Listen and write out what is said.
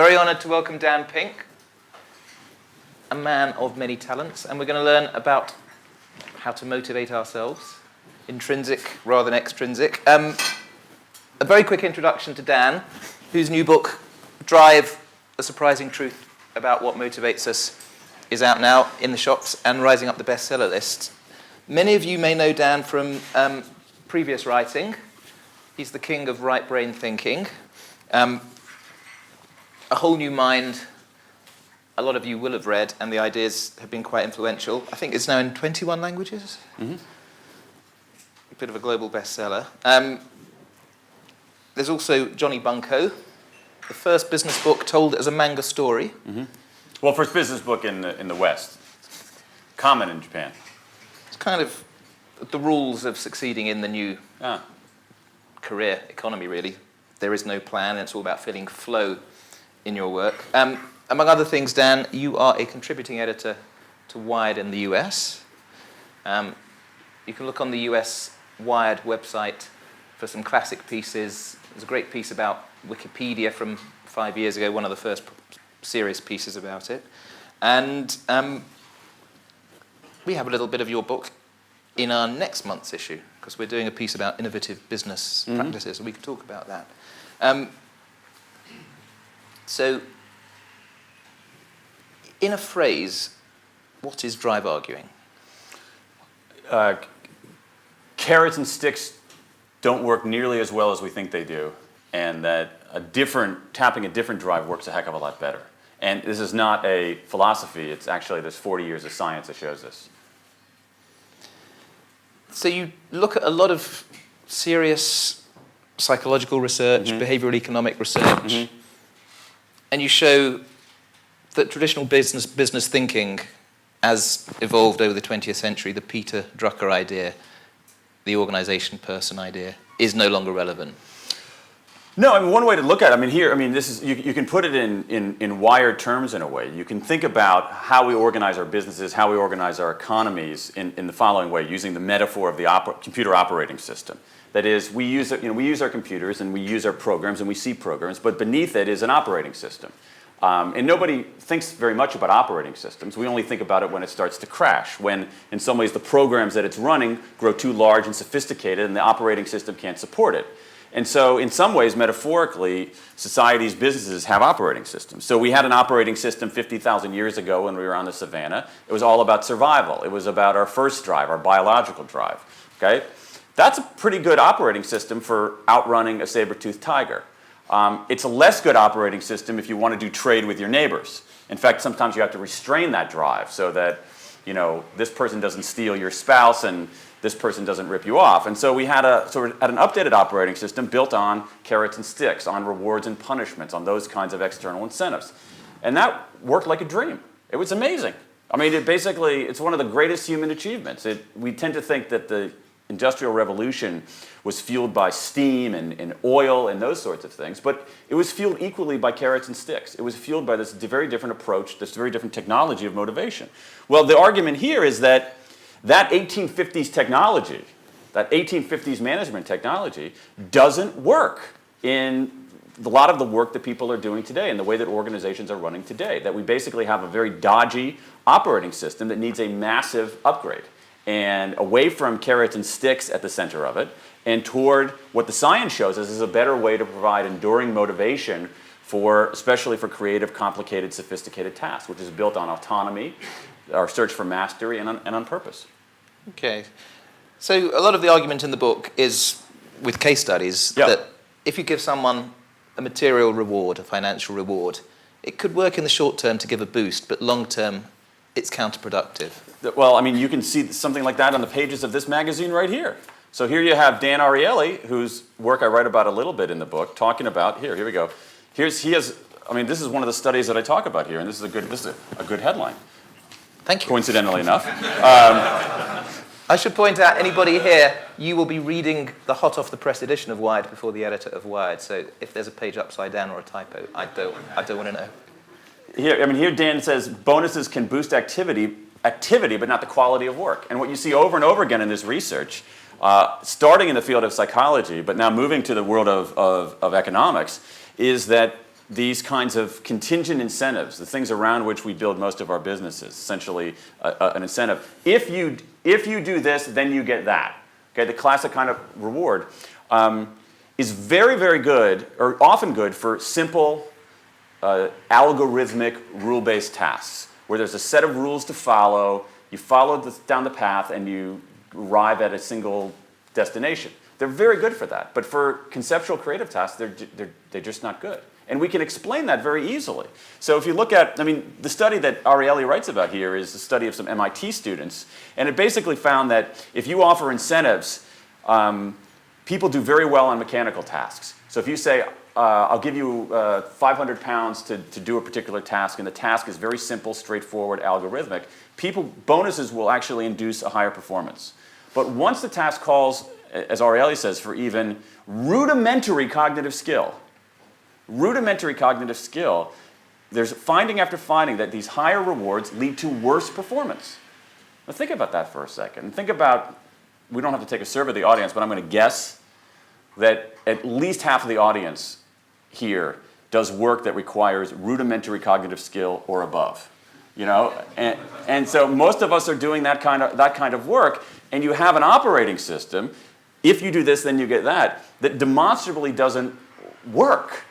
Very honoured to welcome Dan Pink, a man of many talents, and we're going to learn about how to motivate ourselves, intrinsic rather than extrinsic. A very quick introduction to Dan, whose new book, Drive, A Surprising Truth About What Motivates Us, is out now in the shops and rising up the bestseller list. Many of you may know Dan from previous writing. He's the king of right brain thinking. A Whole New Mind, a lot of you will have read, and the ideas have been quite influential. I think it's now in 21 languages. Mm-hmm. A bit of a global bestseller. There's also Johnny Bunko, the first business book told as a manga story. Mm-hmm. Well, first business book in the West. Common in Japan. It's kind of the rules of succeeding in the new career economy, really. There is no plan, and it's all about feeling flow in your work. Among other things, Dan, you are a contributing editor to Wired in the US. You can look on the US Wired website for some classic pieces. There's a great piece about Wikipedia from 5 years ago, one of the first serious pieces about it. And we have a little bit of your book in our next month's issue, because we're doing a piece about innovative business practices, and we can talk about that. So, in a phrase, what is drive arguing? Carrots and sticks don't work nearly as well as we think they do, and that tapping a different drive works a heck of a lot better. And this is not a philosophy, it's actually there's 40 years of science that shows this. So you look at a lot of serious psychological research, behavioral economic research, and you show that traditional business thinking, as evolved over the 20th century, the Peter Drucker idea, the organization person idea, is no longer relevant. No, I mean, one way to look at it, this is you can put it in wired terms in a way. You can think about how we organize our businesses, how we organize our economies in the following way, using the metaphor of the computer operating system. That is, we use our computers and we use our programs and we see programs, but beneath it is an operating system. And nobody thinks very much about operating systems. We only think about it when it starts to crash, when in some ways the programs that it's running grow too large and sophisticated and the operating system can't support it. And so in some ways, metaphorically, societies, businesses have operating systems. So we had an operating system 50,000 years ago when we were on the savannah. It was all about survival. It was about our first drive, our biological drive. Okay? That's a pretty good operating system for outrunning a saber-toothed tiger. It's a less good operating system if you want to do trade with your neighbors. In fact, sometimes you have to restrain that drive so that this person doesn't steal your spouse and this person doesn't rip you off. And so we had an updated operating system built on carrots and sticks, on rewards and punishments, on those kinds of external incentives. And that worked like a dream. It was amazing. I mean, it's one of the greatest human achievements. We tend to think that the Industrial Revolution was fueled by steam and oil and those sorts of things, but it was fueled equally by carrots and sticks. It was fueled by this very different approach, this very different technology of motivation. Well, the argument here is that 1850s technology, that 1850s management technology, doesn't work in a lot of the work that people are doing today and the way that organizations are running today, that we basically have a very dodgy operating system that needs a massive upgrade. And away from carrots and sticks at the center of it, and toward what the science shows us is a better way to provide enduring motivation especially for creative, complicated, sophisticated tasks, which is built on autonomy, our search for mastery, and on purpose. Okay. So a lot of the argument in the book is with case studies that if you give someone a material reward, a financial reward, it could work in the short term to give a boost, but long term, it's counterproductive. Well, you can see something like that on the pages of this magazine right here. So here you have Dan Ariely, whose work I write about a little bit in the book, talking about, here we go. This is one of the studies that I talk about here, and this is a good headline. Thank you. Coincidentally enough. I should point out, anybody here, you will be reading the hot off the press edition of Wired before the editor of Wired, so if there's a page upside down or a typo, I don't want to know. Here Dan says bonuses can boost activity, but not the quality of work. And what you see over and over again in this research, starting in the field of psychology, but now moving to the world of economics, is that these kinds of contingent incentives, the things around which we build most of our businesses, essentially an incentive. If you do this, then you get that. Okay, the classic kind of reward is very, very good, or often good for simple, algorithmic, rule-based tasks, where there's a set of rules to follow, you follow down the path, and you arrive at a single destination. They're very good for that, but for conceptual creative tasks, they're just not good. And we can explain that very easily. So if you look at, I mean, the study that Ariely writes about here is the study of some MIT students, and it basically found that if you offer incentives, people do very well on mechanical tasks. So if you say, I'll give you 500 pounds to do a particular task, and the task is very simple, straightforward, algorithmic, bonuses will actually induce a higher performance. But once the task calls, as Ariely says, for even rudimentary cognitive skill, there's finding after finding that these higher rewards lead to worse performance. Now think about that for a second. Think about, we don't have to take a survey of the audience, but I'm going to guess that at least half of the audience here does work that requires rudimentary cognitive skill or above. You know, and so most of us are doing that kind of work, and you have an operating system. If you do this, then you get that. That demonstrably doesn't work.